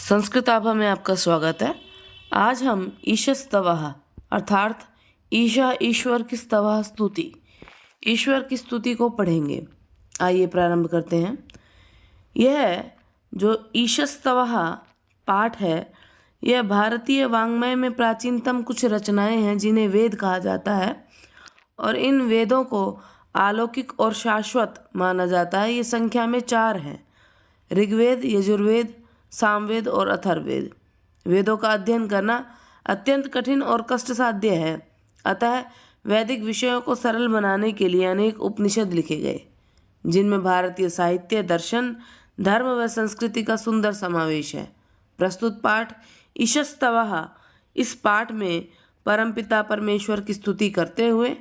संस्कृताभा में आपका स्वागत है। आज हम ईशस्तवः अर्थात ईशा ईश्वर की स्तवः स्तुति, ईश्वर की स्तुति को पढ़ेंगे। आइए प्रारंभ करते हैं। यह जो ईशस्तवः पाठ है, यह भारतीय वाङ्मय में प्राचीनतम कुछ रचनाएं हैं जिन्हें वेद कहा जाता है और इन वेदों को अलौकिक और शाश्वत माना जाता है। ये संख्या में 4 हैं: ऋग्वेद, यजुर्वेद, सामवेद और अथर्ववेद। वेदों का अध्ययन करना अत्यंत कठिन और कष्टसाध्य है, अतः वैदिक विषयों को सरल बनाने के लिए अनेक उपनिषद लिखे गए, जिनमें भारतीय साहित्य, दर्शन, धर्म व संस्कृति का सुंदर समावेश है। प्रस्तुत पाठ ईशस्तवः, इस पाठ में परमपिता परमेश्वर की स्तुति करते हुए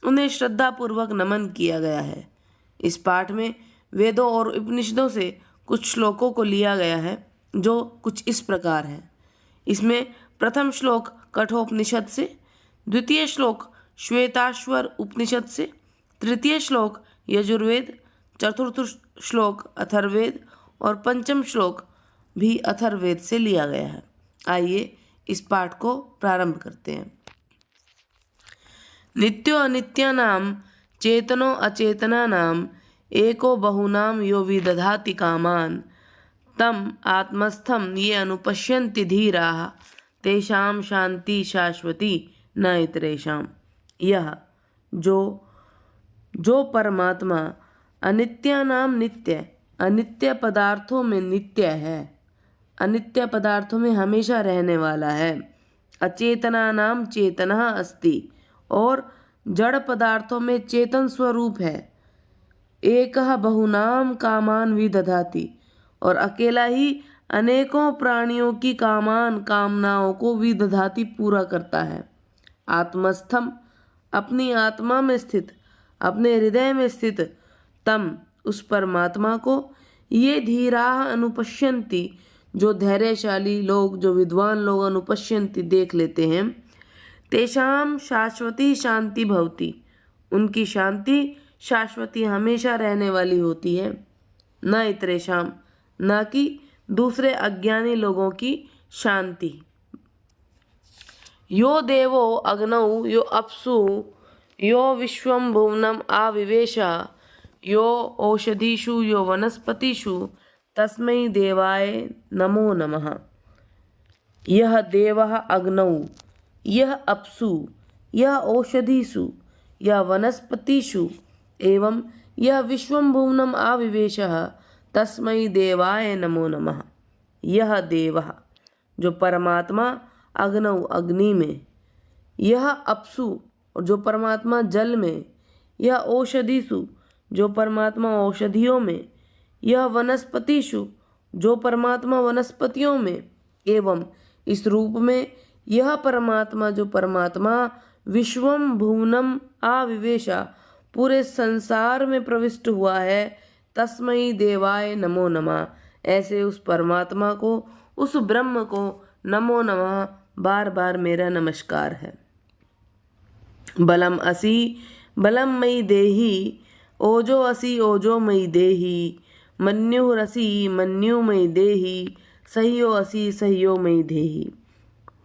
उन्हें श्रद्धापूर्वक नमन किया गया है। इस पाठ में वेदों और उपनिषदों से कुछ श्लोकों को लिया गया है, जो कुछ इस प्रकार है। इसमें प्रथम श्लोक कठोपनिषद से, द्वितीय श्लोक श्वेताश्वर उपनिषद से, तृतीय श्लोक यजुर्वेद, चतुर्थ श्लोक अथर्ववेद और पंचम श्लोक भी अथर्ववेद से लिया गया है। आइए इस पाठ को प्रारंभ करते हैं। नित्यो अनित्यानां चेतनो अचेतनानां एको बहुनां यो विदधाति कामान् तम आत्मस्थम ये अनुपश्यन्ति धीराः तेषां शांति शाश्वती न इतरेषाम्। यह जो परमात्मा अनित्यानाम नित्य, अनित्य पदार्थों में नित्य है, अनित्य पदार्थों में हमेशा रहने वाला है, अचेतनानाम चेतनः अस्ति और जड़ पदार्थों में चेतन स्वरूप है, एकः बहुनाम कामान विदधाति और अकेला ही अनेकों प्राणियों की कामनाओं को विदधाति पूरा करता है, आत्मस्थम अपनी आत्मा में स्थित, अपने हृदय में स्थित, तम उस परमात्मा को, ये धीराः अनुपश्यन्ति जो धैर्यशाली लोग, जो विद्वान लोग अनुपश्यन्ति देख लेते हैं, तेषां शाश्वती शांति भवति उनकी शांति शाश्वती हमेशा रहने वाली होती है, न इतरेषां न कि दूसरे अज्ञानी लोगों की शांति। यो देवो अग्नौ यो अप्सु यो विश्वं भुवनम् आविवेश यो ओषधीषु यो वनस्पतिषु तस्मै देवाय नमो नमः। यह देवः अग्नौ, यह अप्सु, यह औषधीषु, यह वनस्पतिषु एवं यह विश्वं भुवनम् आविवेशः तस्मै देवाय नमो नमः। यह देवः जो परमात्मा अग्नौ अग्नि में, यह अप्सु और जो परमात्मा जल में, यह औषधिषु जो परमात्मा औषधियों में, यह वनस्पतिषु जो परमात्मा वनस्पतियों में, एवं इस रूप में यह परमात्मा जो परमात्मा विश्वम भुवनम आविवेशा पूरे संसार में प्रविष्ट हुआ है, तस्मै देवाय नमो नमः। ऐसे उस परमात्मा को, उस ब्रह्म को नमो नमः बार बार मेरा नमस्कार है। बलम असि बलम मयि देहि, ओजो असि ओजो मयि देहि, मन्युरसि मन्यु मयि देहि, सह्यो असि सह्यो मयि देहि।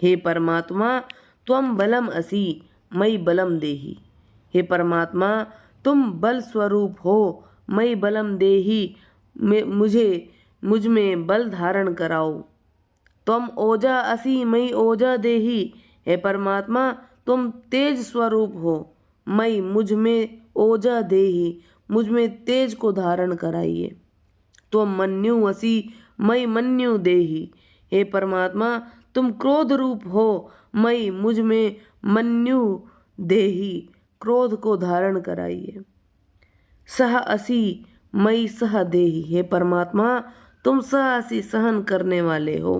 हे परमात्मा, त्वं बलम असि मयि बलम देहि। हे परमात्मा, तुम बल स्वरूप हो, मयि बलम देहि, मुझ में बल धारण कराओ। त्वम ओजा असि मयि ओजा देहि। हे परमात्मा, तुम तेज स्वरूप हो, मयि मुझ में ओजा देहि, मुझ में तेज को धारण कराइए। त्वम मन्यु असि मयि मन्यु देहि। हे परमात्मा, तुम क्रोध रूप हो, मयि मुझ में मन्यु देहि, क्रोध को धारण कराइए। सह असि मयि सह देहि। हे परमात्मा, तुम सह असि सहन करने वाले हो,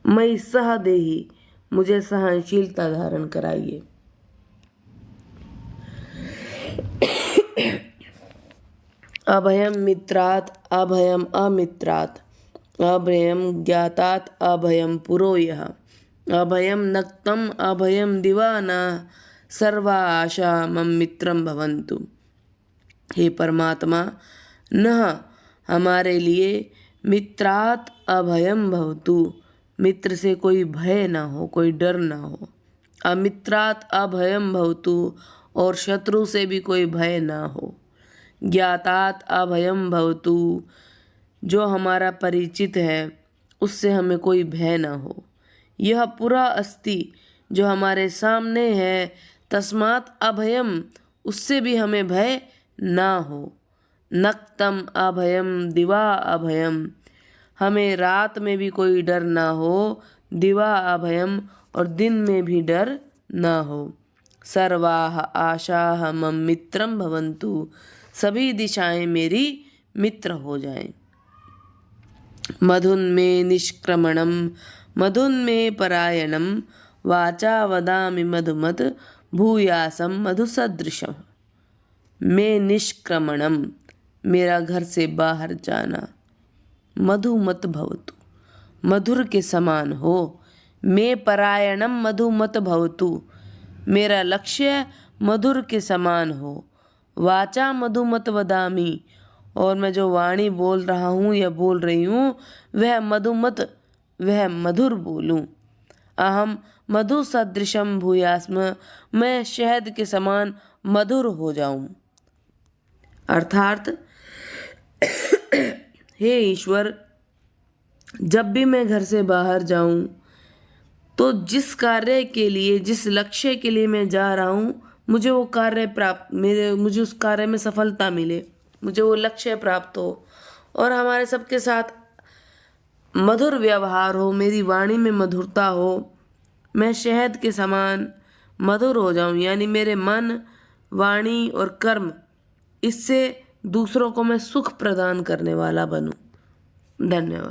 मयि सह देहि, मुझे सहनशीलता धारण कराइए। अभयम मित्रात् अभयम अमित्रात्, अभयम ज्ञातात् अभयम पुरोयः, अभयम नक्तम अभयम दिवानाः, सर्वा आशा मम मित्रं भवन्तु। हे परमात्मा, न हमारे लिए मित्रात् अभयम भवतु, मित्र से कोई भय ना हो, कोई डर ना हो। अमित्रात् अभयम भवतु, और शत्रु से भी कोई भय ना हो। ज्ञातात् अभयम भवतु, जो हमारा परिचित है उससे हमें कोई भय ना हो। यह पुरा अस्ति, जो हमारे सामने है, तस्मात् अभयम, उससे भी हमें भय ना हो। नक्तम अभयम दिवा अभयम, हमें रात में भी कोई डर ना हो, दिवा अभयम, और दिन में भी डर ना हो। सर्वाः आशाः मम मित्रम भवन्तु, सभी दिशाएं मेरी मित्र हो जाएं। मधुन्मे निष्क्रमणम मधुन्मे परायणम, वाचा वदामि मधुमत भूयासम मधुसदृशम। मैं निष्क्रमणम, मेरा घर से बाहर जाना, मधुमत भवतु, मधुर के समान हो। मैं परायणम मधुमत भवतु, मेरा लक्ष्य मधुर के समान हो। वाचा मधुमत वदामि, और मैं जो वाणी बोल रहा हूँ या बोल रही हूँ वह मधुमत, वह मधुर बोलूँ। अहम मधु सदृशम भूयास्म, मैं शहद के समान मधुर हो जाऊं। अर्थात हे ईश्वर, जब भी मैं घर से बाहर जाऊं तो जिस कार्य के लिए, जिस लक्ष्य के लिए मैं जा रहा हूं, मुझे वो कार्य प्राप्त, मुझे उस कार्य में सफलता मिले, मुझे वो लक्ष्य प्राप्त हो, और हमारे सबके साथ मधुर व्यवहार हो, मेरी वाणी में मधुरता हो, मैं शहद के समान मधुर हो जाऊं, यानी मेरे मन, वाणी और कर्म, इससे दूसरों को मैं सुख प्रदान करने वाला बनूं। धन्यवाद।